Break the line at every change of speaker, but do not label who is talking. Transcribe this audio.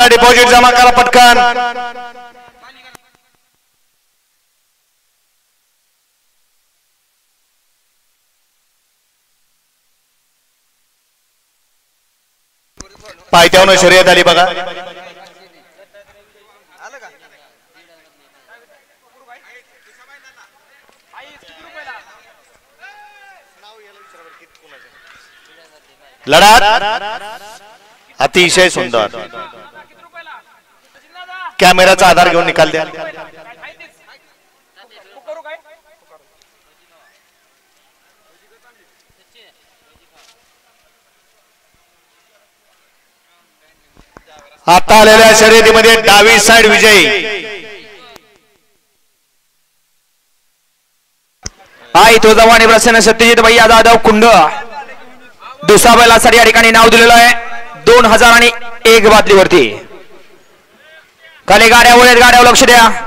Deposit जमा करा पटकन. पायथ्यावरून शर्यत आली बघा. लढत अतिशय सुंदर. कॅमेराचा आधार घेऊन निकाल द्या. आता आलेल्या शर्यतीमध्ये डावी साइड विजयी
आई तुळजाभवानी प्रसन्न सत्यजित भैया जाधव कुंड. दुसरा बैलासाठी या ठिकाणी नाव दिलेलं आहे 2001 बादलीवरती. खाली गाड्या वळत, गाड्यावर लक्ष द्या.